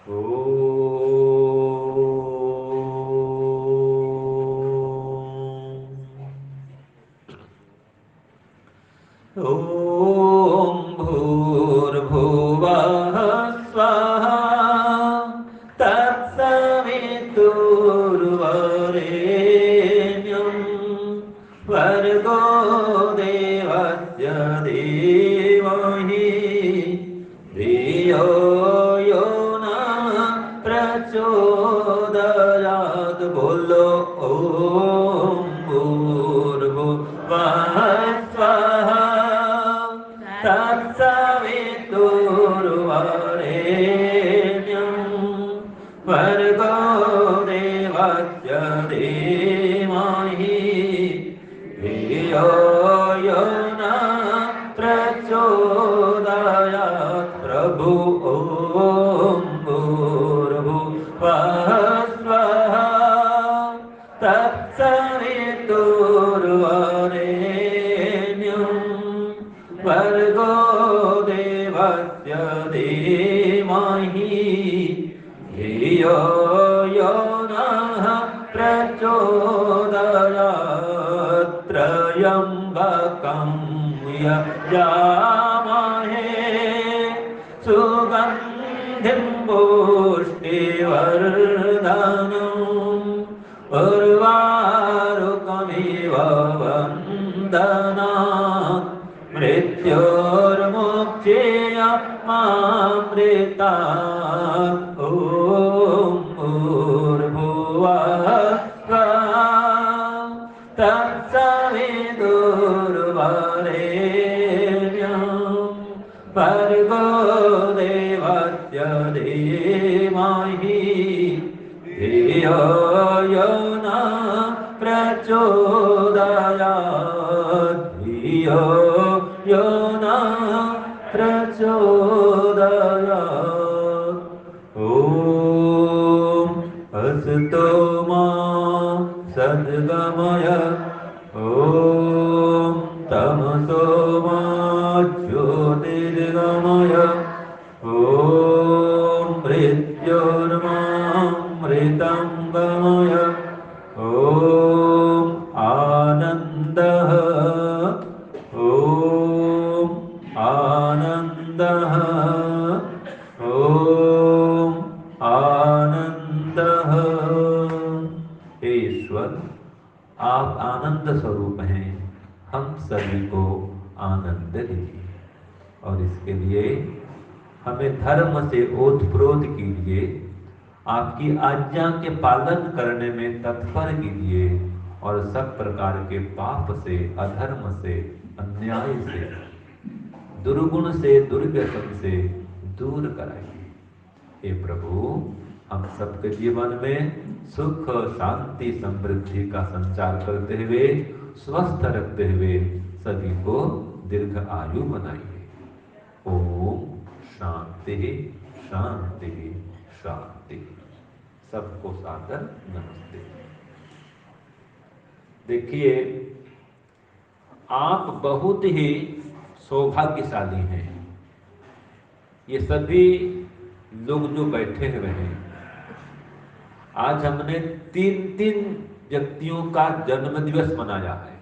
ॐ भूर्भुवः स्वः तत्सवितुर्वरेण्यं भर्गो देवस्य धीमहि धियो यो नः प्रचोदयात्। बोलो ॐ भूर्भुवः स्वः तत्सवितुर्वरेण्यं भर्गो देवस्य धीमहि धियो यो नः प्रचोदयात्। प्रभु ॐ भूर्भुवः स्वः तत्सवितुर्वरेण्यं भर्गो देवस्य धीमहि धियो यो नः प्रचोदयात्। त्र्यम्बकं यजामहे सुगन्धिं पुष्टिवर्धनम् उर्वारुकमिव वन्दनात्। मृत्योर्मुक्षीयमामृतात्। ॐ भूर्भुवः स्वः तत्सवितुर्वरेण्यं भर्गो देवस्य धीमहि धियो यो नः प्रचोदयात्। धियो यो नः प्रचोदयात्। ॐ असतो मा सद्गमय ॐ तमसो मा ज्योतिर्गमय ॐ मृत्योर्मामृतं गमय ॐ आनन्दः ॐ आनन्दः ॐ आनन्दः। हे ईश्वर, आप आनंद स्वरूप हैं, हम सभी को आनंद दीजिए। और इसके लिए हमें धर्म से ओतप्रोत कीजिए, आपकी आज्ञा के पालन करने में तत्पर कीजिए और सब प्रकार के पाप से, अधर्म से, अन्याय से, दुर्गुण से, दुर्व्यसन से दूर कराइए। हे प्रभु, हम सबके जीवन में सुख, शांति, समृद्धि का संचार करते हुए, स्वस्थ रखते हुए सभी को दीर्घ आयु बनाइए। ओम शांति शांति शांति। सबको सादर नमस्ते। देखिए, आप बहुत ही सौभाग्यशाली हैं। ये सभी लोग जो बैठे हुए हैं, आज हमने 3 व्यक्तियों का जन्म दिवस मनाया है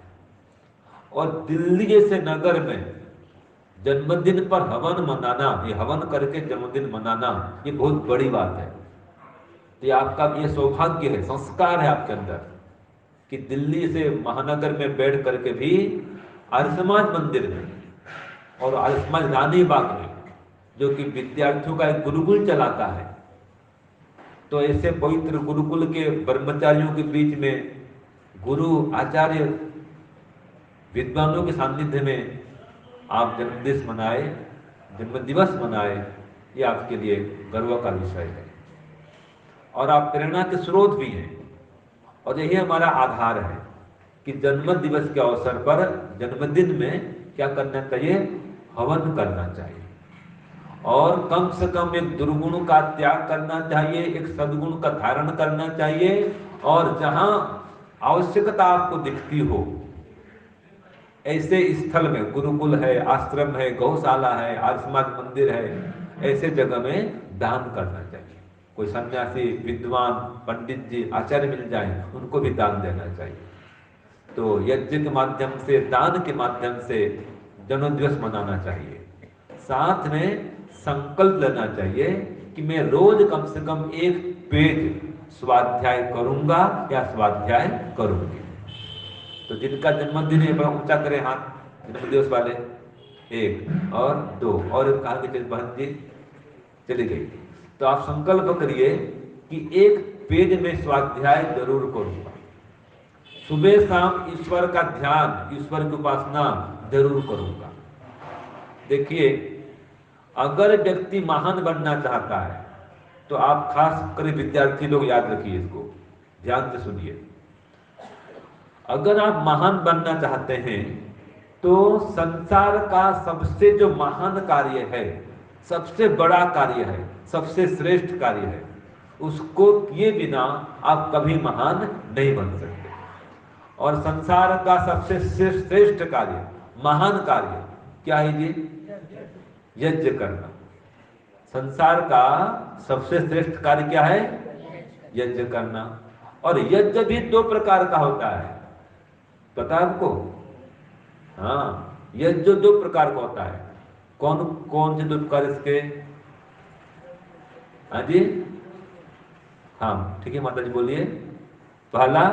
और दिल्ली जैसे नगर में जन्मदिन पर हवन मनाना, ये हवन करके जन्मदिन मनाना, ये बहुत बड़ी बात है। ये आपका ये सौभाग्य है, संस्कार है आपके अंदर कि दिल्ली से महानगर में बैठ करके भी आर्य समाज मंदिर में और आर्य समाज रानी बाग में, जो कि विद्यार्थियों का एक गुरुकुल चलाता है, तो ऐसे पवित्र गुरुकुल के ब्रह्मचारियों के बीच में गुरु आचार्य विद्वानों के सानिध्य में आप जन्म दिवस मनाए, ये आपके लिए गर्व का विषय है और आप प्रेरणा के स्रोत भी हैं। और यही हमारा आधार है कि जन्म दिवस के अवसर पर जन्मदिन में क्या करना चाहिए? हवन करना चाहिए और कम से कम एक दुर्गुण का त्याग करना चाहिए, एक सद्गुण का धारण करना चाहिए। और जहां आवश्यकता आपको दिखती हो, ऐसे स्थल में, गुरुकुल है, आश्रम है, गौशाला है, आर्य समाज मंदिर है, ऐसे जगह में दान करना चाहिए। कोई सन्यासी, विद्वान, पंडित जी, आचार्य मिल जाए, उनको भी दान देना चाहिए। तो यज्ञ के माध्यम से, दान के माध्यम से जन्मदिवस मनाना चाहिए। साथ में संकल्प लेना चाहिए कि मैं रोज कम से कम 1 पेज स्वाध्याय करूंगा या स्वाध्याय करूंगी। तो जिनका जन्मदिन है, बड़ा ऊंचा करे हाथ, जन्मदिवस वाले, 1 और 2 और कहा कि बहन जी चली गई। तो आप संकल्प करिए कि 1 पेज में स्वाध्याय जरूर करूंगा, सुबह शाम ईश्वर का ध्यान, ईश्वर की उपासना जरूर करूंगा। देखिए, अगर व्यक्ति महान बनना चाहता है तो आप खास कर विद्यार्थी लोग याद रखिए, इसको ध्यान से सुनिए। अगर आप महान बनना चाहते हैं तो संसार का सबसे जो महान कार्य है, सबसे बड़ा कार्य है, सबसे श्रेष्ठ कार्य है, उसको किए बिना आप कभी महान नहीं बन सकते। और संसार का सबसे श्रेष्ठ कार्य, महान कार्य क्या है जी? यज्ञ करना। संसार का सबसे श्रेष्ठ कार्य क्या है? यज्ञ करना। और यज्ञ भी 2 प्रकार का होता है, पता है आपको? हाँ, यज्ञ 2 प्रकार का होता है। कौन कौन से 2 प्रकार इसके? हाँ जी, हाँ ठीक है माता जी बोलिए। पहला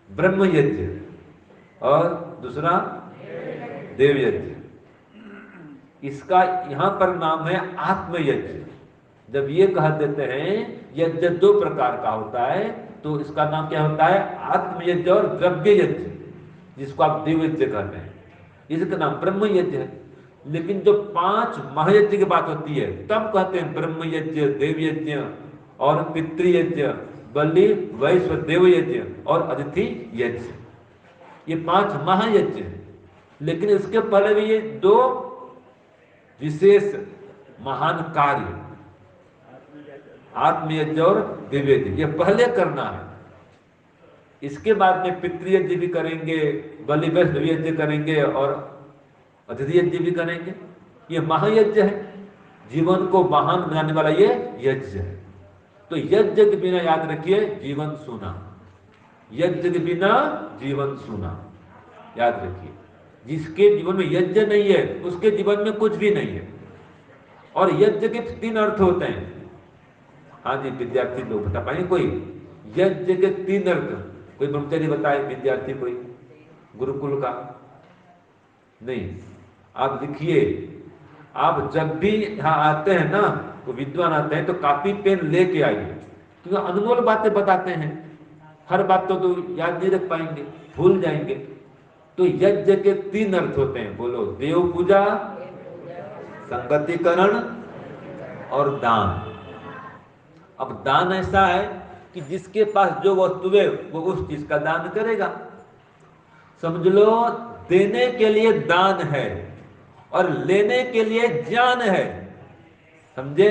ब्रह्म यज्ञ और दूसरा देव यज्ञ। इसका यहां पर नाम है आत्मयज्ञ। जब ये कह देते हैं यज्ञ 2 प्रकार का होता है, तो इसका नाम क्या होता है? आत्मयज्ञ और द्रव्य यज्ञ, जिसको आप देव यज्ञ कहते हैं, इसका नाम ब्रह्म यज्ञ है। लेकिन जो 5 महायज्ञ की बात होती है, तब कहते हैं ब्रह्म यज्ञ, देव यज्ञ और पितृयज्ञ, बलि वैश्वदेव यज्ञ और अतिथि यज्ञ। ये 5 महायज्ञ हैं। लेकिन इसके पहले भी ये 2 विशेष महान कार्य, आत्मयज्ञ और दिव्यज्ञ, ये पहले करना है। इसके बाद में पितृयज्ञ भी करेंगे, बलि वैष्णव यज्ञ करेंगे और अतिथि यज्ञ भी करेंगे। ये महायज्ञ है, जीवन को महान बनाने वाला ये यज्ञ है। तो यज्ञ के बिना याद रखिए जीवन सूना, यज्ञ के बिना जीवन सूना, याद रखिए। जिसके जीवन में यज्ञ नहीं है उसके जीवन में कुछ भी नहीं है। और यज्ञ के 3 अर्थ होते हैं। हाँ जी, विद्यार्थी लोग बता पाएंगे कोई? यज्ञ के 3 अर्थ कोई ब्रह्मचारी बताए, विद्यार्थी कोई गुरुकुल का? नहीं, आप लिखिए। आप जब भी यहाँ आते हैं ना, तो विद्वान आते हैं तो कॉपी पेन लेके आइए, क्योंकि अनमोल बातें बताते हैं। हर बात तो याद नहीं रख पाएंगे, भूल जाएंगे। तो यज्ञ के 3 अर्थ होते हैं, बोलो। देव पूजा, संगतिकरण और दान। अब दान ऐसा है कि जिसके पास जो वस्तु है वो उस चीज का दान करेगा। समझ लो, देने के लिए दान है और लेने के लिए ज्ञान है। समझे?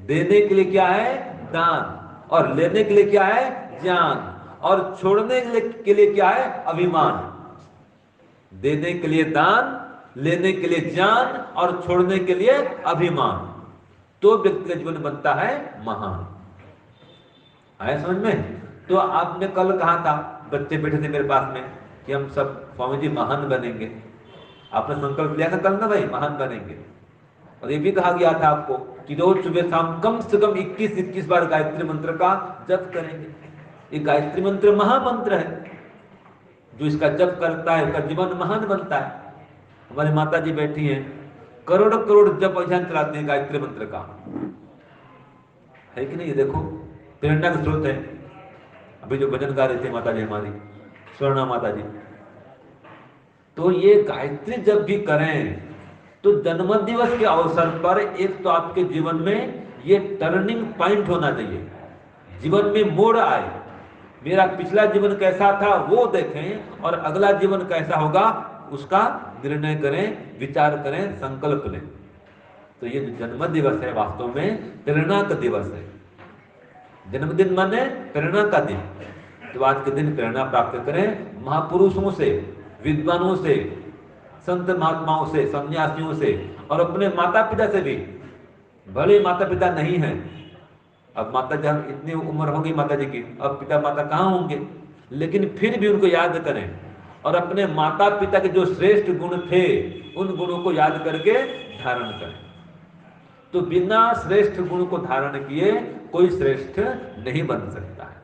देने के लिए क्या है? दान। और लेने के लिए क्या है? ज्ञान। और छोड़ने के लिए क्या है? अभिमान। देने के लिए दान, लेने के लिए ज्ञान और छोड़ने के लिए अभिमान। तो व्यक्ति का जीवन बनता है महान। आया समझ में? तो आपने कल कहा था, बच्चे बैठे थे मेरे पास में, कि हम सब स्वामी जी महान बनेंगे। आपने संकल्प लिया था कल ना भाई, महान बनेंगे। और ये भी कहा गया था आपको कि रोज सुबह शाम कम से कम 21 बार गायत्री मंत्र का जप करेंगे। ये गायत्री मंत्र महामंत्र है, जो इसका जप करता है उसका जीवन महान बनता है। हमारी माता जी बैठी हैं, करोड़ करोड़ जप अभियान चलाते हैं गायत्री मंत्र का, है कि नहीं? ये देखो, प्रेरणा का स्रोत है। अभी जो भजन गा रहे थे माता जी हमारी, स्वर्णा माता जी, तो ये गायत्री जब भी करें तो जन्मदिवस के अवसर पर एक तो आपके जीवन में ये टर्निंग पॉइंट होना चाहिए, जीवन में मोड़ आए। मेरा पिछला जीवन कैसा था वो देखें और अगला जीवन कैसा होगा उसका निर्णय करें, विचार करें, संकल्प लें। तो ये जो जन्म दिवस है वास्तव में प्रेरणा का दिवस है। जन्मदिन माने प्रेरणा का दिन। तो आज के दिन प्रेरणा प्राप्त करें महापुरुषों से, विद्वानों से, संत महात्माओं से, सन्यासियों से और अपने माता पिता से भी। भले माता पिता नहीं है, अब माता जब इतनी उम्र हो गई माता जी की, अब पिता माता कहाँ होंगे, लेकिन फिर भी उनको याद करें और अपने माता पिता के जो श्रेष्ठ गुण थे उन गुणों को याद करके धारण करें। तो बिना श्रेष्ठ गुण को धारण किए कोई श्रेष्ठ नहीं बन सकता है।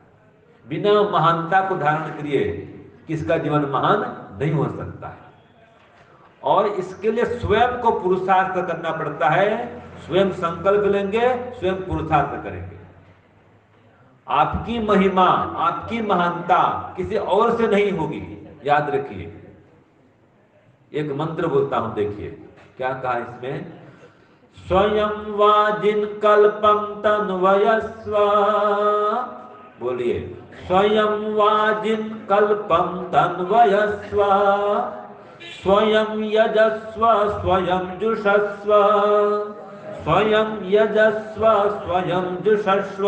बिना महानता को धारण किए किसका जीवन महान नहीं हो सकता है। और इसके लिए स्वयं को पुरुषार्थ करना पड़ता है। स्वयं संकल्प लेंगे, स्वयं पुरुषार्थ करेंगे। आपकी महिमा, आपकी महानता किसी और से नहीं होगी, याद रखिए। एक मंत्र बोलता हूं, देखिए क्या कहा इसमें। स्वयं वाजिन कल्पम तन्वयस्व, बोलिए, स्वयं वाजिन कल्पम तन्वयस्व, स्वयं यजस्व स्वयं जुषस्व, स्वयं यजस्व स्वयं जुषस्व,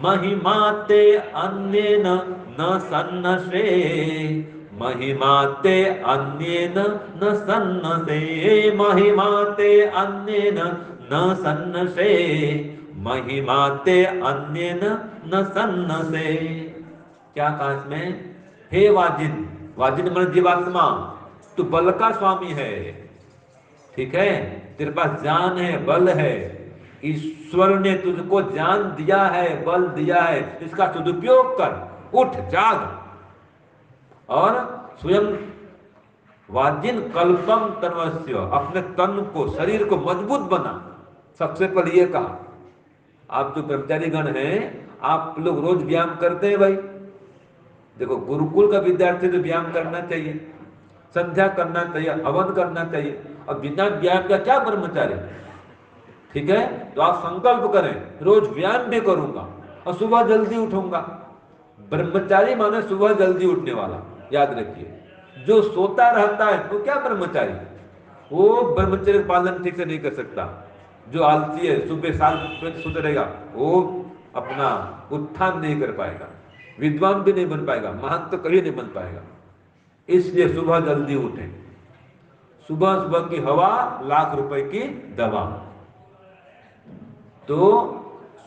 महिमा ते अन्येन न सन्नसे, महिमा ते अन्येन न सन्नसे, महिमा ते अन्येन न सन्नसे, महिमा ते अन्येन न सन्नसे। क्या कहा इसमें? हे वाजिन, वाजिन मन जीवात्मा, तू बल का स्वामी है, ठीक है, तेरे पास जान है, बल है, ईश्वर ने तुझको जान दिया है, बल दिया है, इसका सदुपयोग कर, उठ जाग। और स्वयं वाजिन कल्पम तन्वस्य, अपने तन को, शरीर को मजबूत बना। सबसे पहले ये कहा। आप जो ब्रह्मचारी गण हैं, आप लोग रोज व्यायाम करते हैं भाई। देखो, गुरुकुल का विद्यार्थी तो व्यायाम करना चाहिए, संध्या करना चाहिए, हवन करना चाहिए, और बिना व्यायाम का क्या ब्रह्मचारी? ठीक है, तो आप संकल्प करें, रोज व्यायाम भी करूंगा और सुबह जल्दी उठूंगा। ब्रह्मचारी माने सुबह जल्दी उठने वाला, याद रखिए। जो सोता रहता है वो क्या ब्रह्मचारी? वो ब्रह्मचर्य पालन ठीक से नहीं कर सकता। जो आलसी है, सुबह 7 बजे सोते रहेगा, वो अपना उत्थान नहीं कर पाएगा, विद्वान भी नहीं बन पाएगा, महान तो कभी नहीं बन पाएगा। इसलिए सुबह जल्दी उठें। सुबह सुबह की हवा लाख रुपए की दवा। तो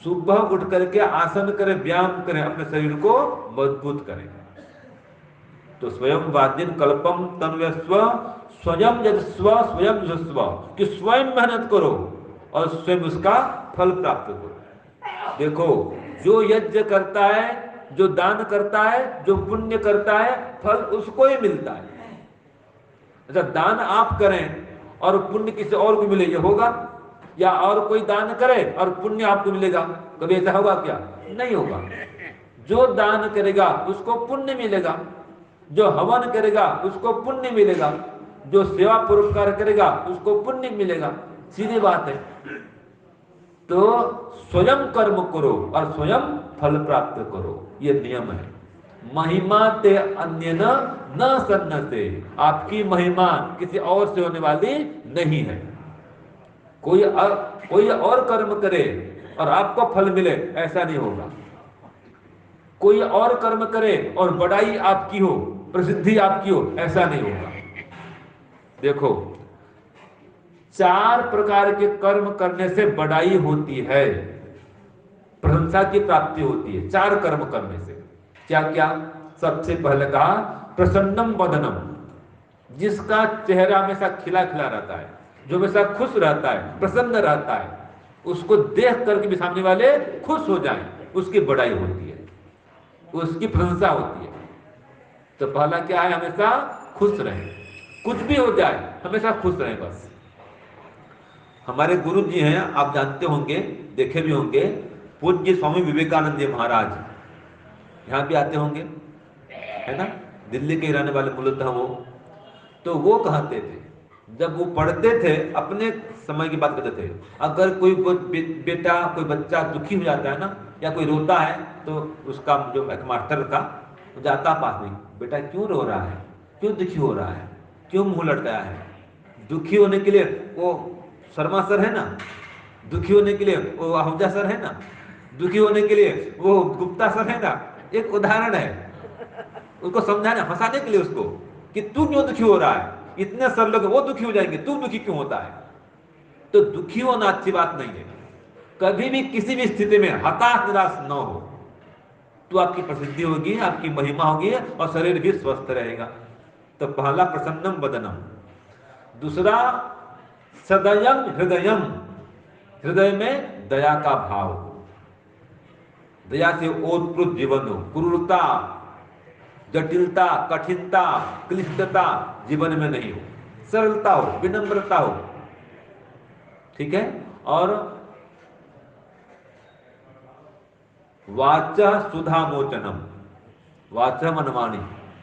सुबह उठ करके आसन करें, व्यायाम करें, अपने शरीर को मजबूत करें। तो स्वयं वाजिन कल्पम तन्वस्व, स्वयं यजस्व स्वयं जुस्व, कि स्वयं मेहनत करो और स्वयं उसका फल प्राप्त करो। देखो, जो यज्ञ करता है, जो दान करता है, जो पुण्य करता है, फल उसको ही मिलता है। अच्छा, दान आप करें और पुण्य किसी और को मिले, ये होगा? या और कोई दान करे और पुण्य आपको मिलेगा? कभी ऐसा होगा क्या? नहीं होगा। जो दान करेगा उसको पुण्य मिलेगा, जो हवन करेगा उसको पुण्य मिलेगा, जो सेवा पुरस्कार करेगा उसको पुण्य मिलेगा। सीधी बात है। तो स्वयं कर्म करो और स्वयं फल प्राप्त करो, ये नियम है। महिमा ते अन्य न सन्नसे, आपकी महिमा किसी और से होने वाली नहीं है। कोई और कर्म करे और आपको फल मिले, ऐसा नहीं होगा। कोई और कर्म करे और बड़ाई आपकी हो, प्रसिद्धि आपकी हो, ऐसा नहीं होगा। देखो, 4 प्रकार के कर्म करने से बड़ाई होती है, प्रशंसा की प्राप्ति होती है, 4 कर्म करने से। क्या क्या? सबसे पहले कहा प्रसन्नम वदनम, जिसका चेहरा हमेशा खिला खिला रहता है, जो हमेशा खुश रहता है, प्रसन्न रहता है, उसको देख करके भी सामने वाले खुश हो जाएं, उसकी बड़ाई होती है, उसकी प्रशंसा होती है। तो पहला क्या है? हमेशा खुश रहें, कुछ भी हो जाए हमेशा खुश रहें बस। हमारे गुरु जी हैं, आप जानते होंगे, देखे भी होंगे, पूज्य स्वामी विवेकानंद जी महाराज, यहाँ भी आते होंगे, है ना, दिल्ली के रहने वाले मूलतः वो। तो वो कहते थे, जब वो पढ़ते थे, अपने समय की बात करते थे, अगर कोई बेटा, कोई बच्चा दुखी हो जाता है ना, या कोई रोता है, तो उसका जो एक मास्टर था, वो जाता पास में, बेटा क्यों रो रहा है, क्यों दुखी हो रहा है, क्यों मुंह लटकाया है? दुखी होने के लिए वो शर्मा सर है ना, दुखी होने के लिए वो आहूजा सर है ना, दुखी होने के लिए वो गुप्ता सर है ना। एक उदाहरण है, उसको समझाने, हंसाने के लिए उसको, कि तू क्यों दुखी हो रहा है, इतने सर लोग वो दुखी हो जाएंगे, तू दुखी क्यों होता है? तो दुखी होना अच्छी बात नहीं है। कभी भी किसी भी स्थिति में हताश निराश न हो, तो आपकी प्रसिद्धि होगी, आपकी महिमा होगी और शरीर भी स्वस्थ रहेगा। तो पहला प्रसन्नम वदनम। दूसरा सदयम हृदयम, हृदय में दया का भाव, दया से ओतप्रोत जीवन हो, क्रूरता, जटिलता, कठिनता, क्लिष्टता जीवन में नहीं हो, सरलता हो, विनम्रता हो। ठीक है। और वाचा सुधा मोचनम, वाचा मन वाणी,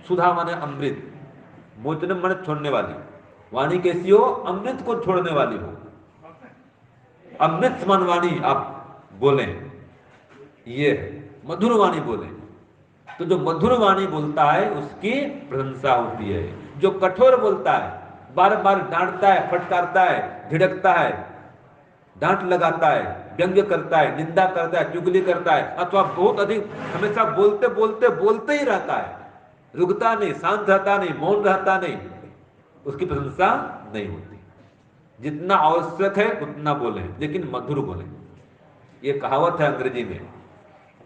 सुधा माने अमृत, मोचनम माने छोड़ने वाली। वाणी कैसी हो? अमृत को छोड़ने वाली हो, अमृत समान वाणी आप बोलें, ये मधुर वाणी बोलें। तो जो मधुर वाणी बोलता है उसकी प्रशंसा होती है। जो कठोर बोलता है, बार बार डांटता है, फटकारता है, झिड़कता है, डांट लगाता है, व्यंग्य करता है, निंदा करता है, चुगली करता है, अथवा बहुत अधिक हमेशा बोलते बोलते बोलते ही रहता है, रुकता नहीं, शांत रहता नहीं, मौन रहता नहीं, उसकी प्रशंसा नहीं होती। जितना आवश्यक है उतना बोले, लेकिन मधुर बोले। ये कहावत है अंग्रेजी में,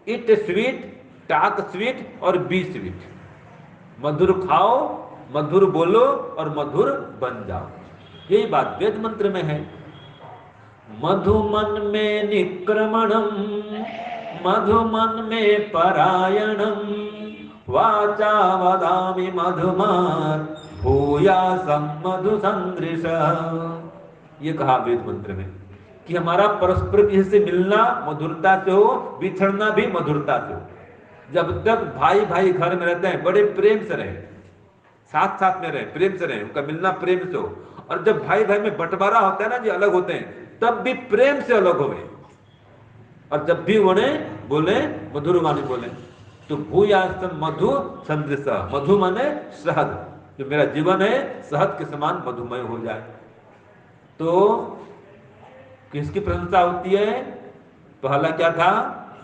इट स्वीट, टॉक स्वीट और बी स्वीट। मधुर खाओ, मधुर बोलो और मधुर बन जाओ। यही बात वेद मंत्र में है। मधुमन में निक्रमणम, मधुमन में परायणम, वाचा वदामि मधुमार, भूयासम मधु संदृश। ये कहा वेद मंत्र में कि हमारा परस्पर किसी से मिलना मधुरता से हो, बिछड़ना भी मधुरता से हो। जब तक भाई भाई घर में रहते हैं बड़े प्रेम से रहे, साथ साथ में रहे, प्रेम से रहे, उनका मिलना प्रेम से हो। और जब भाई भाई में बंटवारा होता है ना, जो अलग होते हैं, तब भी प्रेम से अलग हो गए। और जब भी उन्हें बोले मधुर वाणी बोले। तो भूयासम मधु संदृश, मधु माने शहद, जो मेरा जीवन है शहद के समान मधुमय हो जाए। तो किसकी प्रशंसा होती है? पहला क्या था?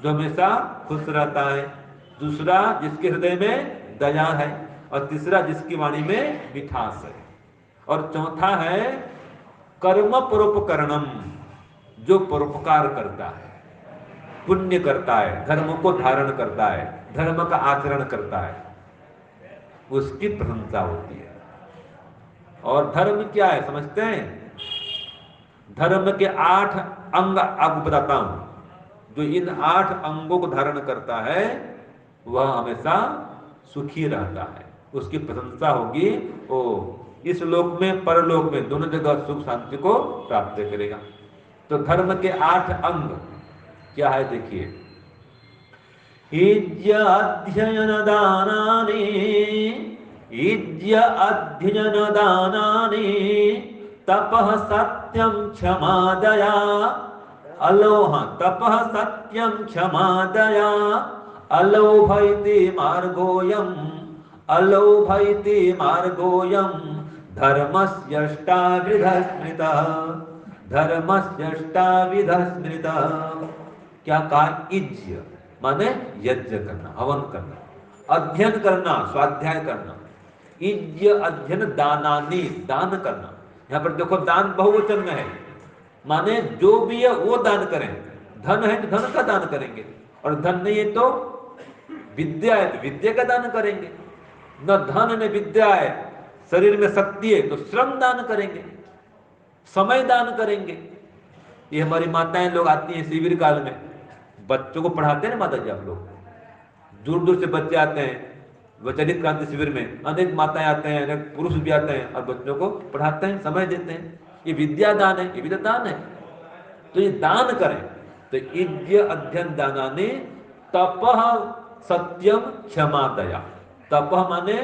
जो हमेशा खुश रहता है। दूसरा जिसके हृदय में दया है। और तीसरा जिसकी वाणी में मिठास है। और चौथा है कर्म परोपकरणम, जो परोपकार करता है, पुण्य करता है, धर्म को धारण करता है, धर्म का आचरण करता है, उसकी प्रशंसा होती है। और धर्म क्या है समझते हैं? धर्म के 8 अंग आपको बताता हूं। जो इन 8 अंगों को धारण करता है वह हमेशा सुखी रहता है, उसकी प्रशंसा होगी। ओ इस लोक में परलोक में दोनों जगह सुख शांति को प्राप्त करेगा। तो धर्म के 8 अंग क्या है देखिए। इज्य अध्ययन दानानि, इज्य अध्ययन दानानि, तपः सत्यं क्षमा दया, अलोह तपः सत्यं क्षमा दया, अलोभैति मार्गोऽयम्, अलोभैति मार्गोऽयम्, धर्मस्यष्टाविधः स्मृतः, धर्मस्यष्टाविधः स्मृतः। क्या कहा? इज्य माने यज्ञ करना, हवन करना, अध्ययन करना, स्वाध्याय करना। इज्य अध्ययन दानानि, दान करना। यहां पर देखो दान बहुवचन में है, माने जो भी है वो दान करें। धन है तो धन का दान करेंगे, और धन नहीं है तो विद्या है तो विद्या का दान करेंगे। न धन न विद्या है, शरीर में शक्ति है तो श्रम दान करेंगे, समय दान करेंगे। ये हमारी माताएं लोग आती हैं शिविर काल में, बच्चों को पढ़ाते हैं ना माता जी आप लोग, दूर दूर से बच्चे आते हैं वैचारिक क्रांति शिविर में, अनेक माताएं आते हैं, अनेक पुरुष भी आते हैं और बच्चों को पढ़ाते हैं, समय देते हैं। ये विद्या दान है, ये भी तो दान है। तो ये दान करें। तो इज्य अध्ययन दानानि, तपः सत्यम क्षमा दया। तपः माने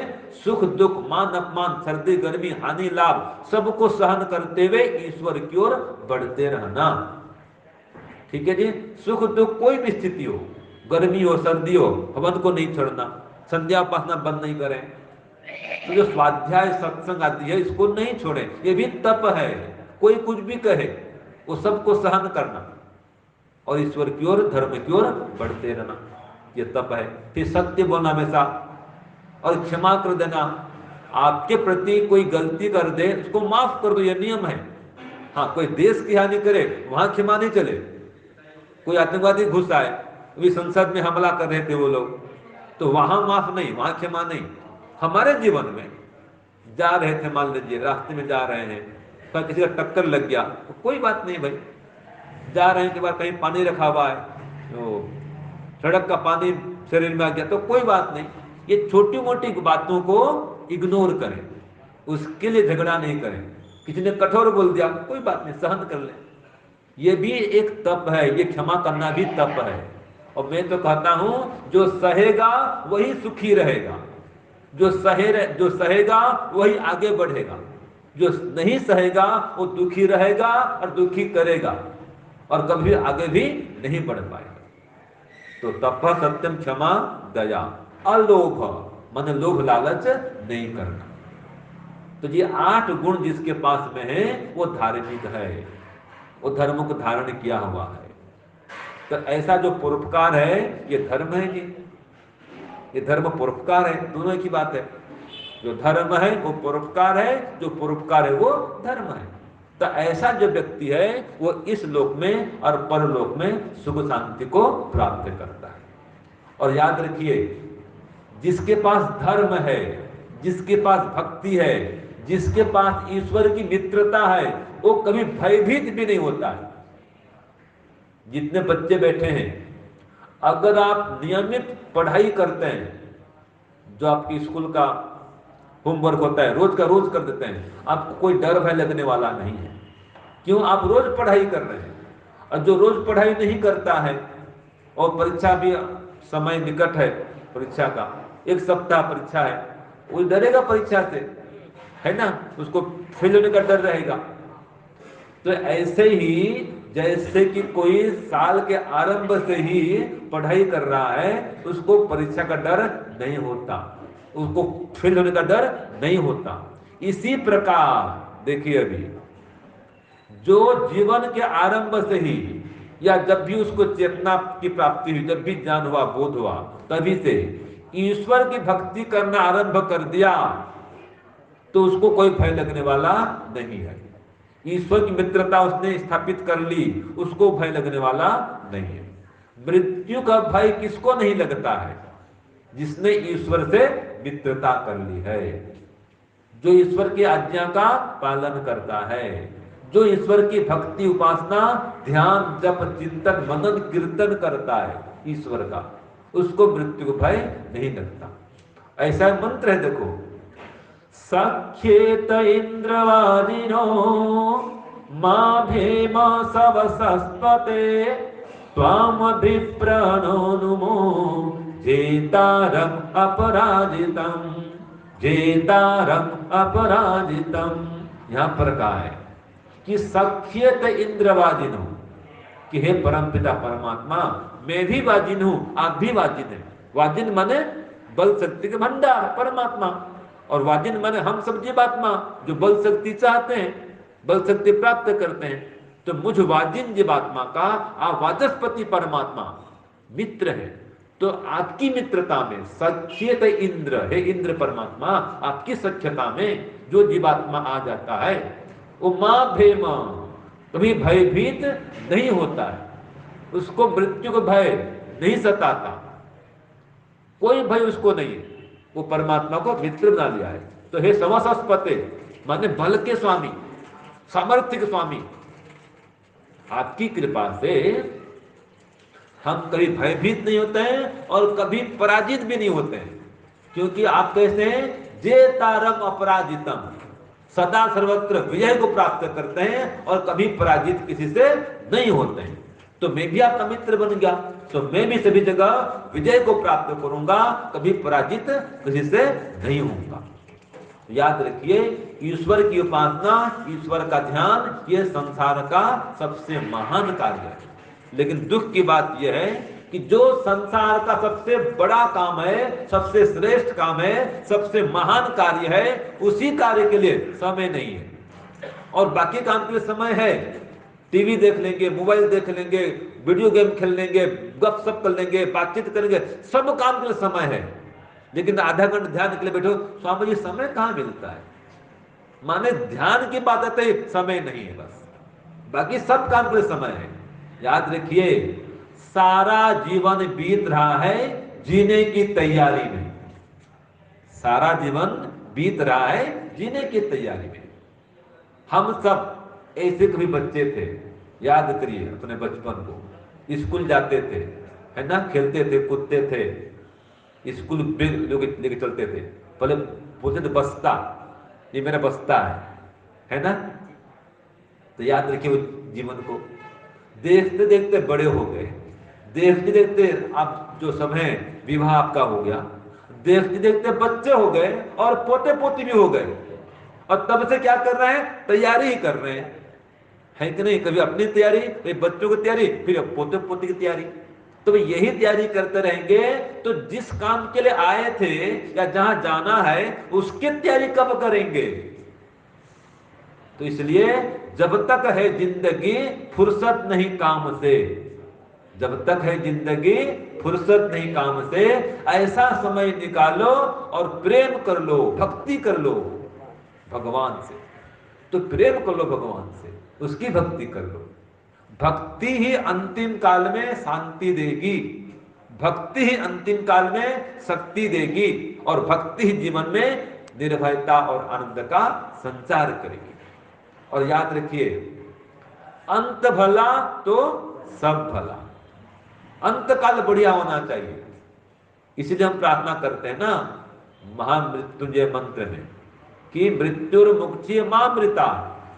सुख दुख, मान अपमान, सर्दी गर्मी, हानि लाभ सबको सहन करते हुए ईश्वर की ओर बढ़ते रहना। ठीक है जी। सुख दुख कोई भी स्थिति हो, गर्मी हो सर्दी हो, हवन को नहीं छोड़ना, संध्या उपासना बंद नहीं करें। तो जो स्वाध्याय सत्संग आदि है इसको नहीं छोड़े, ये भी तप है। कोई कुछ भी कहे वो सबको सहन करना और ईश्वर की ओर, धर्म की ओर बढ़ते रहना, ये तप है। फिर सत्य बोलना हमेशा, और क्षमा कर देना। आपके प्रति कोई गलती कर दे उसको माफ कर दो, ये नियम है। हाँ, कोई देश की हानि करे वहां क्षमा नहीं चले। कोई आतंकवादी घुस आए, अभी संसद में हमला कर रहे थे वो लोग, तो वहां माफ नहीं, वहां क्षमा नहीं। हमारे जीवन में जा रहे थे, मान लीजिए रास्ते में जा रहे हैं, तो किसी का टक्कर लग गया तो कोई बात नहीं भाई, जा रहे हैं के बाद कहीं पानी रखा हुआ है, तो सड़क का पानी शरीर में आ गया तो कोई बात नहीं। ये छोटी मोटी बातों को इग्नोर करें, उसके लिए झगड़ा नहीं करें। किसी ने कठोर बोल दिया, कोई बात नहीं, सहन कर लें। ये भी एक तप है, ये क्षमा करना भी तप है। और मैं तो कहता हूं, जो सहेगा वही सुखी रहेगा, जो सहेगा वही आगे बढ़ेगा, जो नहीं सहेगा वो दुखी रहेगा और दुखी करेगा और कभी आगे भी नहीं बढ़ पाएगा। तो तप सत्यम क्षमा दया अलोभ, मन लोभ लालच नहीं करना। तो ये 8 गुण जिसके पास में है वो धार्मिक है, वो धर्म को धारण किया हुआ है। तो ऐसा जो परोपकार है ये धर्म है जी, ये धर्म परोपकार है, दोनों की बात है। जो धर्म है वो परोपकार है, जो परोपकार है वो धर्म है। तो ऐसा जो व्यक्ति है वो इस लोक में और परलोक में सुख शांति को प्राप्त करता है। और याद रखिए, जिसके पास धर्म है, जिसके पास भक्ति है, जिसके पास ईश्वर की मित्रता है, वो कभी भयभीत भी नहीं होता है। जितने बच्चे बैठे हैं, अगर आप नियमित पढ़ाई करते हैं, जो आपकी स्कूल का होमवर्क होता है रोज का रोज कर देते हैं, आपको कोई डर भय लगने वाला नहीं है। क्यों? आप रोज पढ़ाई कर रहे हैं। और जो रोज पढ़ाई नहीं करता है, और परीक्षा भी समय निकट है, परीक्षा का 1 सप्ताह परीक्षा है, वो डरेगा परीक्षा से, है ना, उसको फेल होने का डर रहेगा। तो ऐसे ही जैसे कि कोई साल के आरंभ से ही पढ़ाई कर रहा है, उसको परीक्षा का डर नहीं होता, उसको फेल होने का डर नहीं होता। इसी प्रकार देखिए, अभी जो जीवन के आरंभ से ही या जब भी उसको चेतना की प्राप्ति हुई, जब भी ज्ञान हुआ, बोध हुआ, तभी से ईश्वर की भक्ति करना आरंभ कर दिया, तो उसको कोई भय लगने वाला नहीं है। ईश्वर की मित्रता उसने स्थापित कर ली, उसको भय लगने वाला नहीं है। मृत्यु का भय किसको नहीं लगता है? जिसने ईश्वर से मित्रता कर ली है, जो ईश्वर की आज्ञा का पालन करता है, जो ईश्वर की भक्ति उपासना ध्यान जप चिंतन मनन कीर्तन करता है ईश्वर का, उसको मृत्यु को भय नहीं लगता। ऐसा मंत्र है, देखो, सख्येत इंद्रवादिनो मा भेम सवसस्पते त्वामभिप्रणोनुमो जेतारम अपराजितम, जेतारम अपराजितम। यहां पर कहा है कि सख्येत इंद्रवादिनो, कि हे परमपिता परमात्मा, मैं भी वाजिन हूं, आप भी वाजिन हैं। वाजिन माने बल शक्ति के भंडार परमात्मा, और वाजिन माने हम सब जीवात्मा जो बल शक्ति चाहते हैं, बल शक्ति प्राप्त करते हैं। तो मुझ वाजिन जीवात्मा का आप वाचस्पति परमात्मा मित्र है। तो आपकी मित्रता में सख्येत इंद्र, हे इंद्र परमात्मा, आपकी सख्यता में जो जीवात्मा आ जाता है वो मां भेम, कभी भयभीत नहीं होता है, उसको मृत्यु को भय नहीं सताता, कोई भय उसको नहीं है। वो परमात्मा को मित्र बना लिया है। तो हे समसस्पते माने बल के स्वामी, सामर्थ्य के स्वामी, आपकी कृपा से हम कभी भयभीत नहीं होते हैं और कभी पराजित भी नहीं होते हैं। क्योंकि आप कैसे हैं? जेतारम अपराजितम, सदा सर्वत्र विजय को प्राप्त करते हैं और कभी पराजित किसी से नहीं होते हैं। तो मैं भी आपका मित्र बन गया, तो मैं भी सभी जगह विजय को प्राप्त करूंगा, कभी पराजित किसी से नहीं होऊंगा। याद रखिए, ईश्वर की उपासना, ईश्वर का ध्यान, यह संसार का सबसे महान कार्य है। लेकिन दुख की बात यह है कि जो संसार का सबसे बड़ा काम है, सबसे श्रेष्ठ काम है, सबसे महान कार्य है, उसी कार्य के लिए समय नहीं है। और बाकी काम के लिए समय है, टीवी देख लेंगे, मोबाइल देख लेंगे, वीडियो गेम खेल लेंगे, गपशप कर लेंगे, बातचीत करेंगे, सब काम के लिए समय है। लेकिन आधा घंटा ध्यान के लिए बैठो, स्वामी जी समय कहां मिलता है? माने ध्यान की बात है, समय नहीं है बस। बाकी सब काम के लिए समय है। याद रखिए, सारा जीवन बीत रहा है जीने की तैयारी में। सारा जीवन बीत रहा है जीने की तैयारी में। हम सब ऐसे कभी बच्चे थे, याद करिए अपने बचपन को। स्कूल जाते थे, है ना, खेलते थे, कूदते थे, स्कूल बैग लेके चलते थे। पहले बोलते थे बस्ता, ये मेरा बस्ता है ना। तो याद रखिए उस जीवन को। देखते देखते बड़े हो गए, देखते देखते अब जो समय विवाह आपका हो गया, देखते देखते बच्चे हो गए और पोते पोती भी हो गए। और तब से क्या कर रहे हैं? तैयारी ही कर रहे हैं, है कि नहीं? कभी अपनी तैयारी, कभी बच्चों की तैयारी, फिर पोते पोती की तैयारी। तो यही तैयारी करते रहेंगे तो जिस काम के लिए आए थे या जहां जाना है उसकी तैयारी कब करेंगे? तो इसलिए जब तक है जिंदगी फुर्सत नहीं काम से, जब तक है जिंदगी फुर्सत नहीं काम से, ऐसा समय निकालो और प्रेम कर लो, भक्ति कर लो भगवान से। तो प्रेम कर लो भगवान से, उसकी भक्ति कर लो। भक्ति ही अंतिम काल में शांति देगी, भक्ति ही अंतिम काल में शक्ति देगी, और भक्ति ही जीवन में निर्भयता और आनंद का संचार करेगी। और याद रखिए, अंत भला तो सब भला। अंत काल बढ़िया होना चाहिए। इसीलिए हम प्रार्थना करते हैं ना महामृत्युंजय मंत्र में कि मृत्युर्मुक्ति मामृता,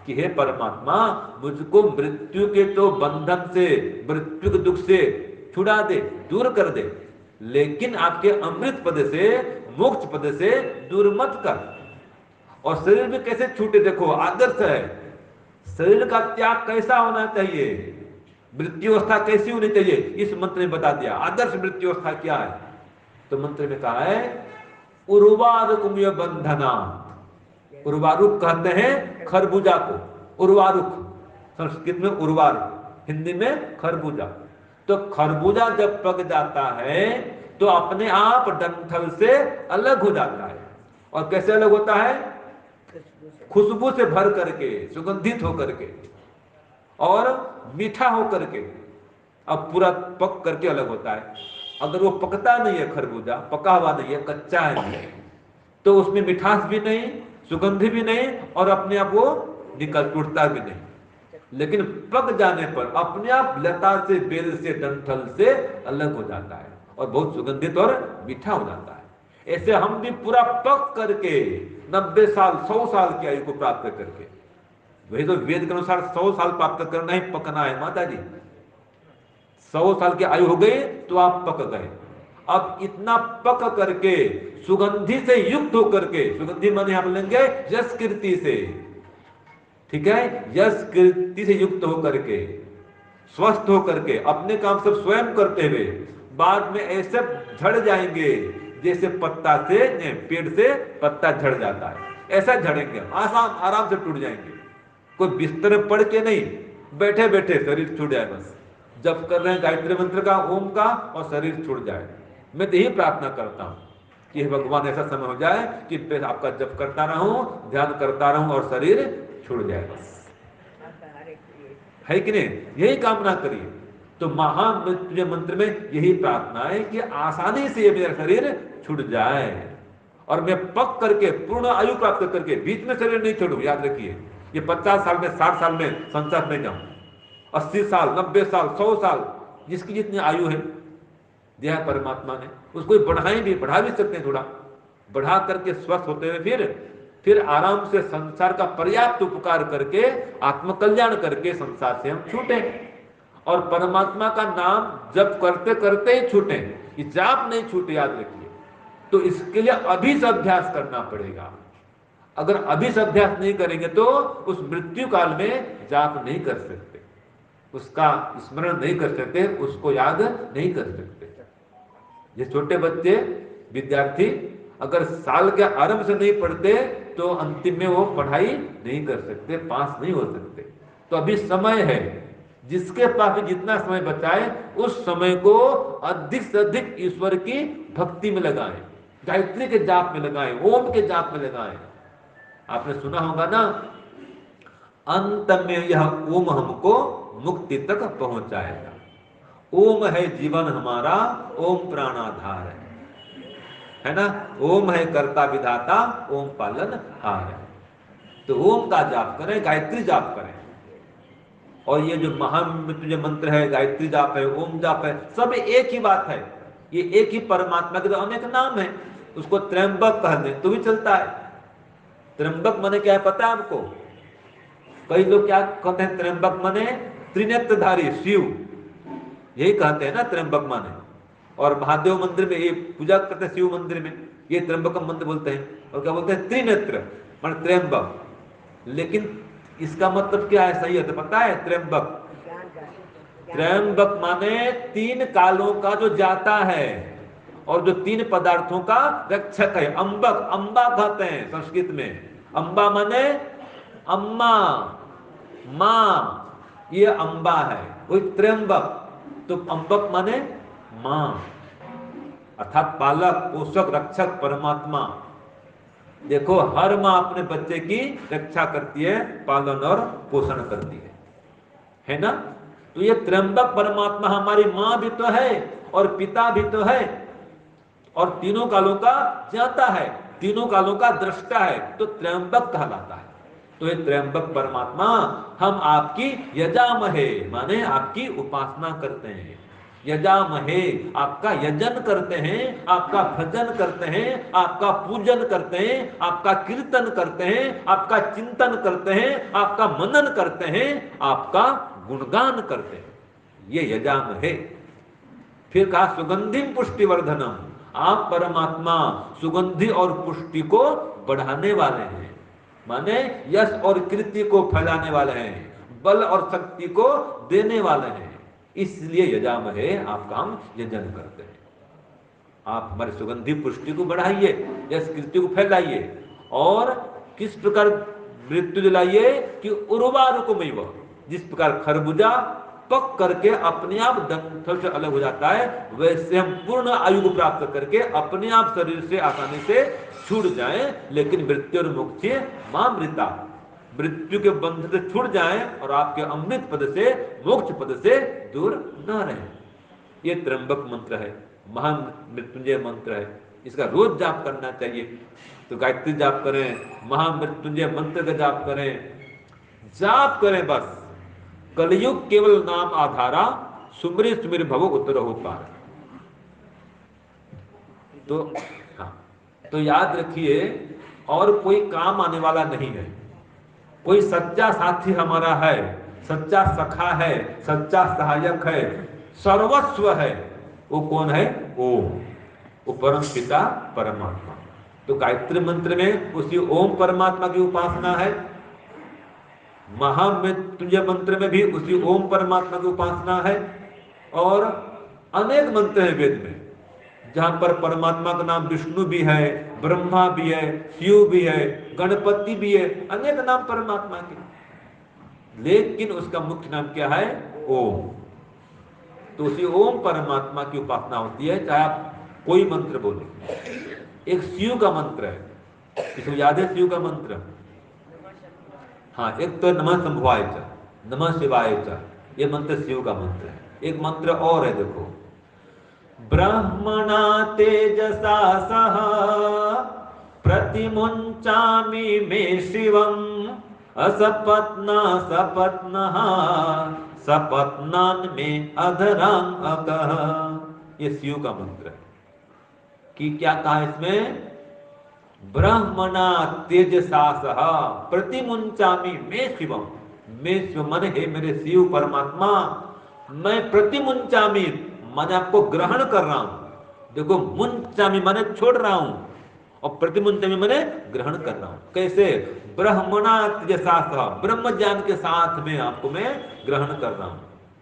कि हे परमात्मा मुझको मृत्यु के तो बंधन से, मृत्यु के दुख से छुड़ा दे, दूर कर दे, लेकिन आपके अमृत पद से, मोक्ष पद से दूर मत कर। और शरीर भी कैसे छूटे, देखो आदर्श है। शरीर का त्याग कैसा होना चाहिए, मृत्यु अवस्था कैसी होनी चाहिए, इस मंत्र ने बता दिया। आदर्श मृत्यु अवस्था क्या है? तो मंत्र में कहा है उर्वारुकमिय बंधना। उर्वारुक कहते हैं खरबूजा को, उर्वारुक संस्कृत में उर्वारुक, हिंदी में खरबूजा। तो खरबूजा जब पक जाता है तो अपने आप डंठल से अलग हो जाता है। और कैसे अलग होता है? खुशबू से भर करके, सुगंधित होकर के और मीठा होकर के, अब पूरा पक करके अलग होता है। अगर वो पकता नहीं है, खरबूजा पका हुआ नहीं है, कच्चा है, तो उसमें मिठास भी नहीं, सुगंध भी नहीं, और अपने आप वो निकल टूटता भी नहीं। लेकिन पक जाने पर अपने आप लता से, बेल से, डंठल से अलग हो जाता है और बहुत सुगंधित और मीठा हो जाता है। ऐसे हम भी पूरा पक करके 90 साल 100 साल की आयु को प्राप्त करके, वही तो वेद के अनुसार 100 साल प्राप्त करना ही पकना है माता जी। 100 साल की आयु हो गई तो आप पक गए। अब इतना पक करके सुगंधि से युक्त होकर के, सुगंधि माने आप लेंगे यश कीर्ति से, ठीक है, यश कीर्ति से युक्त होकर के, स्वस्थ होकर के, अपने काम सब स्वयं करते हुए बाद में ऐसे झड़ जाएंगे जैसे पत्ता से, पेड़ से पत्ता झड़ जाता है, ऐसा झड़ेंगे, आसान आराम से टूट जाएंगे। कोई बिस्तर में पड़ के नहीं, बैठे बैठे शरीर छूट जाए, बस जब कर रहे हैं गायत्री मंत्र का, ओम का, और शरीर छूट जाए। मैं तो यही प्रार्थना करता हूं कि भगवान ऐसा समय हो जाए कि आपका जप करता रहूं, ध्यान करता रहूं और शरीर छूट जाए, बस, है कि नहीं? यही कामना करिए। तो महामृत्युंजय मंत्र में यही प्रार्थना है कि आसानी से ये मेरा शरीर छूट जाए और मैं पक करके पूर्ण आयु प्राप्त करके बीच में शरीर नहीं छोड़ू। याद रखिए, ये 50 साल में, 60 साल में संसार में जाऊं, 80 साल, 90 साल, 100 साल, जिसकी जितनी आयु है दिया परमात्मा ने, उसको बढ़ाएं भी, बढ़ा भी सकते हैं, थोड़ा बढ़ा करके स्वस्थ होते हुए फिर आराम से संसार का पर्याप्त उपकार करके, आत्मकल्याण करके संसार से हम छूटे और परमात्मा का नाम जप करते करते ही छूटे। ये जाप नहीं छूटे, याद रखिए। तो इसके लिए अभी से अभ्यास करना पड़ेगा। अगर अभी से अभ्यास नहीं करेंगे तो उस मृत्यु काल में जाप नहीं कर सकते, उसका स्मरण नहीं कर सकते, उसको याद नहीं कर सकते। ये छोटे बच्चे, विद्यार्थी अगर साल के आरंभ से नहीं पढ़ते तो अंतिम में वो पढ़ाई नहीं कर सकते, पास नहीं हो सकते। तो अभी समय है, जिसके पास भी जितना समय बचा है उस समय को अधिक से अधिक ईश्वर की भक्ति में लगाएं, गायत्री के जाप में लगाएं, ओम के जाप में लगाएं। आपने सुना होगा ना, अंत में यह ओम हमको मुक्ति तक पहुंचाएगा। ओम है जीवन हमारा, ओम प्राणाधार है ना। ओम है कर्ता विधाता, ओम पालन हार है। तो ओम का जाप करें, गायत्री जाप करें। और ये जो महामृत्युंजय मंत्र है, गायत्री जाप है, ओम जाप है, सब एक ही बात है। ये एक ही परमात्मा के तो अनेक नाम है। उसको त्र्यंबक कह दें तो भी चलता है। त्र्यंबक माने क्या है पता है आपको? कई लोग क्या कहते हैं? त्र्यंबक माने त्रिनेत्रधारी शिव, यही कहते हैं ना त्र्यंबक माने। और महादेव मंदिर में ये पूजा करते हैं, शिव मंदिर में ये त्र्यंबकम मंत्र बोलते हैं। और क्या बोलते हैं? त्रिनेत्र माने त्र्यंबक। लेकिन इसका मतलब क्या है सही है तो पता है? त्र्यंबक, त्र्यंबक माने तीन कालों का जो जाता है और जो तीन पदार्थों का रक्षक है। अंबक, अंबा कहते हैं संस्कृत में। अंबा माने अम्मा, मां, ये अंबा है। वही त्र्यंबक। तो अंबक माने मां, अर्थात पालक, पोषक, रक्षक परमात्मा। देखो हर मां अपने बच्चे की रक्षा करती है, पालन और पोषण करती है ना। तो ये त्र्यंबक परमात्मा हमारी मां भी तो है और पिता भी तो है और तीनों कालों का ज्ञाता है, तीनों कालों का दृष्टा है, तो त्र्यंबक कहलाता है। तो ये त्र्यंबक परमात्मा हम आपकी यजामहे माने आपकी उपासना करते हैं। यजामहे आपका यजन करते हैं, आपका भजन करते हैं, आपका पूजन करते हैं, आपका कीर्तन करते हैं, आपका चिंतन करते हैं, आपका मनन करते हैं, आपका गुणगान करते हैं। ये यजामहे। फिर कहा सुगंधि पुष्टिवर्धनम, आप परमात्मा सुगंधि और पुष्टि को बढ़ाने वाले हैं, माने यश और कीर्ति को फैलाने वाले हैं, बल और शक्ति को देने वाले हैं। इसलिए यजामहे आपका हम यजन करते हैं। आप हमारी सुगंधि पुष्टि को बढ़ाइए, यश कीर्ति को फैलाइए। और किस प्रकार मृत्यु दिलाइए कि उर्वारुकमेव, जिस प्रकार खरबूजा पक करके अपने आप डंठल से अलग हो जाता है, वैसे हम पूर्ण आयु को प्राप्त करके अपने आप शरीर से आसानी से छूट जाएं, लेकिन मृत्यु और मुक्ति मामृता, मृत्यु के बंध से छूट जाएं और आपके अमृत पद से, मोक्ष पद से दूर न रहें। ये त्र्यंबक मंत्र है, महामृत्युंजय मंत्र है, इसका रोज जाप करना चाहिए। तो गायत्री जाप करें, महामृत्युंजय मंत्र का जाप करें, जाप करें बस। कलयुग केवल नाम आधारा, सुमरि सुमरि भव उत्तर हो पार। तो हाँ, तो याद रखिए और कोई काम आने वाला नहीं है। कोई सच्चा साथी हमारा है, सच्चा सखा है, सच्चा सहायक है, सर्वस्व है। वो कौन है? ओम, वो परम पिता परमात्मा। तो गायत्री मंत्र में उसी ओम परमात्मा की उपासना है, महामृत्युंजय मंत्र में भी उसी ओम परमात्मा की उपासना है। और अनेक मंत्र हैं वेद में जहां पर परमात्मा का नाम विष्णु भी है, ब्रह्मा भी है, शिव भी है, गणपति भी है, अनेक नाम परमात्मा के। लेकिन उसका मुख्य नाम क्या है? ओम। तो उसी ओम परमात्मा की उपासना होती है, चाहे आप कोई मंत्र बोले। एक शिव का मंत्र है, किसी याद है शिव का मंत्र? हाँ, एक तो नमः शंभुवाय च, नमः शिवाय च, ये मंत्र शिव का मंत्र है। एक मंत्र और है, देखो, ब्रह्मणा तेजसा सह प्रतिमुंचामि मे शिवम असपत्ना सपत्नः सपत्नान में अधरां अकः। ये शिव का मंत्र है। कि क्या कहा इसमें? ब्रह्मणा तेजसा सह प्रतिमुंचामि मे शिवम, मैं शिव मन है मेरे शिव परमात्मा, मैं प्रतिमुंचामि माने आपको ग्रहण कर रहा हूं। देखो, मुंचामि माने छोड़ रहा हूं और प्रतिमुंचामि माने ग्रहण कर रहा हूं। कैसे? ब्रह्मणा तेजसा सह, ब्रह्म ज्ञान के साथ में आपको मैं ग्रहण कर रहा हूं।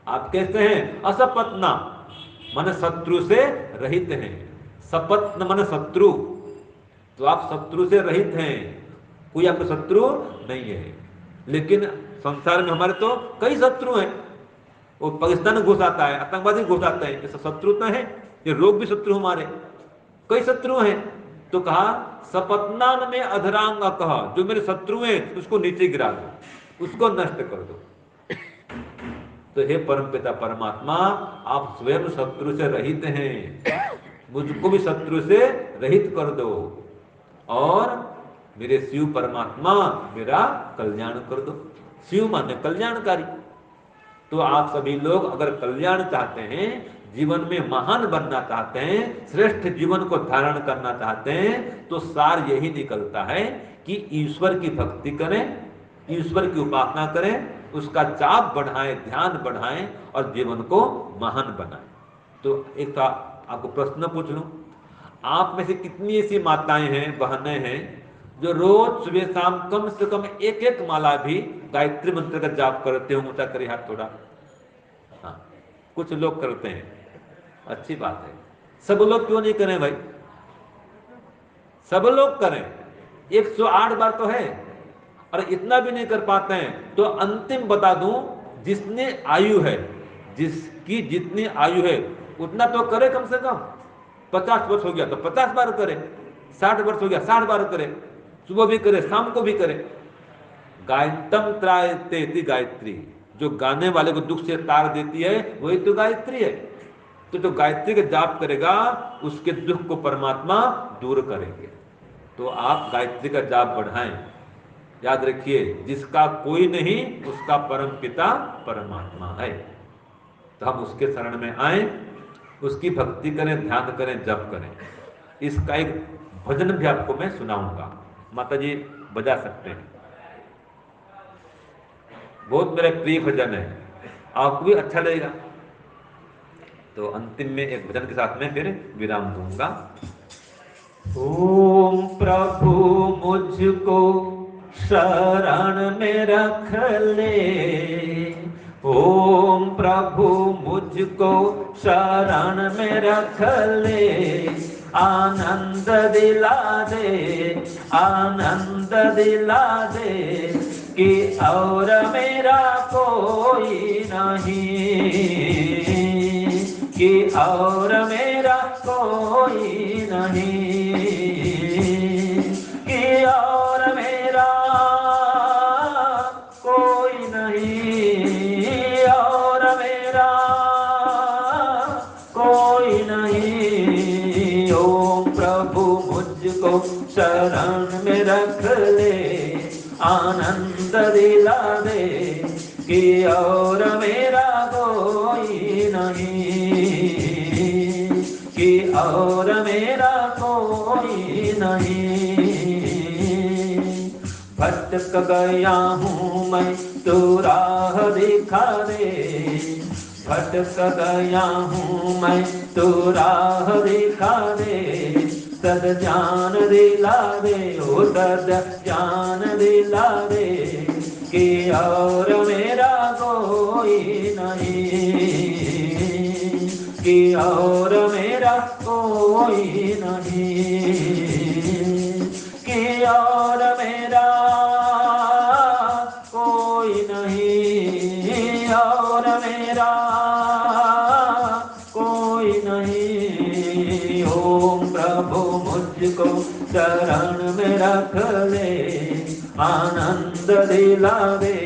आप कैसे हैं? असपत्ना माने शत्रु से रहित हैं, सपत्न माने शत्रु, तो आप शत्रु से रहित हैं, कोई आपका शत्रु नहीं है। लेकिन संसार में हमारे तो कई शत्रु हैं। वो पाकिस्तान घुस आता है, आतंकवादी घुस आते हैं, ये शत्रु तो है, ये लोग भी शत्रु हमारे, कई शत्रु हैं। तो कहा सपत्नान में अधरांग कहा, जो मेरे शत्रु हैं उसको नीचे गिरा दो। उसको नष्ट कर दो। तो हे परमपिता परमात्मा, आप स्वयं शत्रु से रहित हैं, मुझको भी शत्रु से रहित कर दो और मेरे शिव परमात्मा मेरा कल्याण कर दो। शिव माने कल्याणकारी। तो आप सभी लोग अगर कल्याण चाहते हैं, जीवन में महान बनना चाहते हैं, श्रेष्ठ जीवन को धारण करना चाहते हैं, तो सार यही निकलता है कि ईश्वर की भक्ति करें, ईश्वर की उपासना करें, उसका जाप बढ़ाएं, ध्यान बढ़ाएं और जीवन को महान बनाएं। तो एक आपको प्रश्न पूछ लूं, आप में से कितनी ऐसी माताएं हैं, बहनें हैं जो रोज सुबह शाम कम से कम एक एक माला भी गायत्री मंत्र का जाप करते हो? ऊंचा करिए हाथ थोड़ा। हाँ, कुछ लोग करते हैं, अच्छी बात है। सब लोग क्यों नहीं करें भाई? सब लोग करें, 108 बार तो है। और इतना भी नहीं कर पाते हैं तो अंतिम बता दूं, जिसने आयु है, जिसकी जितनी आयु है उतना तो करे कम से कम। 50 वर्ष हो गया तो 50 बार करे, 60 वर्ष हो गया 60 बार करे, सुबह भी करे शाम को भी करे। गायन्तम त्रायते गायत्री, जो गाने वाले को दुख से तार देती है वही तो गायत्री है। तो जो गायत्री का जाप करेगा उसके दुख को परमात्मा दूर करेंगे। तो आप गायत्री का जाप बढ़ाएं। याद रखिए, जिसका कोई नहीं उसका परम पिता परमात्मा है। तो हम उसके शरण में आए, उसकी भक्ति करें, ध्यान करें, जप करें। इसका एक भजन भी आपको मैं सुनाऊंगा, माता जी बजा सकते हैं। बहुत मेरा प्रिय भजन है, आपको भी अच्छा लगेगा। तो अंतिम में एक भजन के साथ में फिर विराम दूंगा। ओम प्रभु मुझको शरण में रख ले, ओम प्रभु मुझको शरण में रख ले, आनंद दिला दे, आनंद दिला दे कि और मेरा कोई नहीं, कि और मेरा कोई नहीं, कि और मेरा कोई नहीं, और मेरा कोई नहीं। ओम प्रभु मुझको शरण में रख ले, आनंद दिला दे कि और मेरा कोई नहीं, कि और मेरा कोई नहीं। भटक गया हूँ मैं, तू राह दिखा दे, भटक गया हूँ मैं, तू राह दिखा दे, सद जान दिला दे, ओ सद जान दिला दे कि और मेरा कोई नहीं, कि और मेरा कोई नहीं, कि और मेरा कोई नहीं, और मेरा कोई नहीं। ओम प्रभु मुझको शरण में रख ले, आनंद दिला दे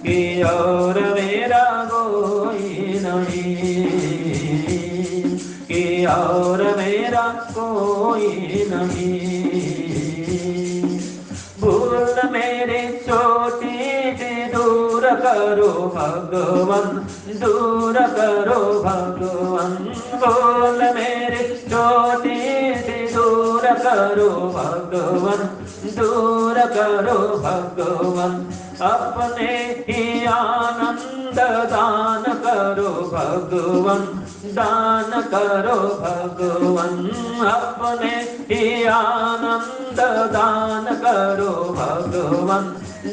कि और मेरा कोई नहीं, कि और मेरा कोई नहीं। भूल मेरी छोटी सी दूर करो भगवान, दूर करो भगवान, भूल मेरी छोटी सी दूर करो भगवान, दूर करो भगवान, अपने ही आनंद दान करो भगवान, दान करो भगवान, अपने ही आनंद दान करो भगवान,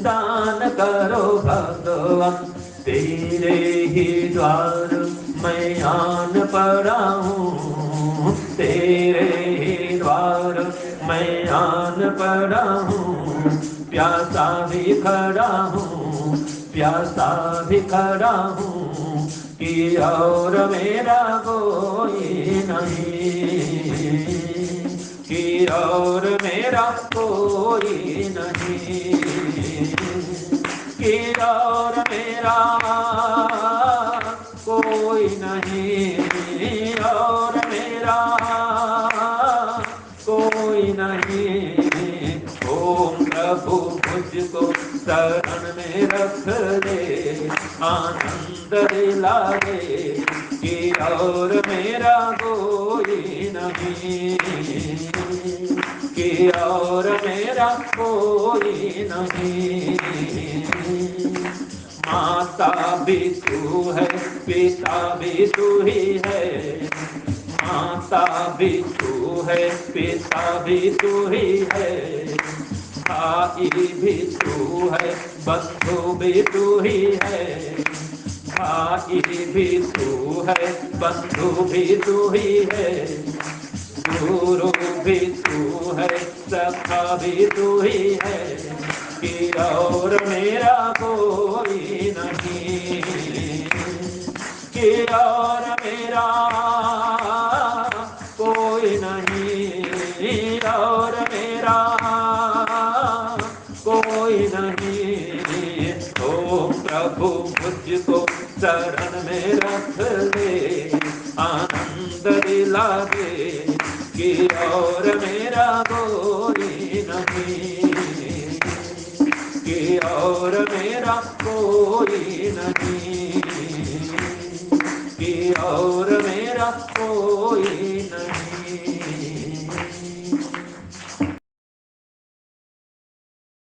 दान करो भगवान। तेरे ही द्वार मैं आन पड़ा हूँ, तेरे ही द्वार मैं आन पड़ा हूँ, प्यासा भी खड़ा हूँ, प्यासा भी खड़ा हूँ कि और मेरा कोई नहीं, कि और मेरा कोई नहीं, कि और मेरा कोई नहीं, और मेरा कोई नहीं। ओम प्रभु मुझको शरण में रख ले, आनंद दिला दे, कि और मेरा कोई नहीं, कि और मेरा कोई नहीं। माता भी तू है, पिता भी तू ही है, माता भी तू है, पिता भी तू ही है, भाई भी तू है, बंधु भी तू ही है, भाई भी तू है, बंधु भी तू ही है, गुरु भी तू है, सखा भी तू ही है, कि और मेरा कोई नहीं, कि और मेरा कोई नहीं, और मेरा कोई नहीं। ओम प्रभु मुझको शरण में रख ले, आनंद दिला दे, कि और मेरा कोई नहीं, कि और मेरा कोई नहीं, कि और मेरा कोई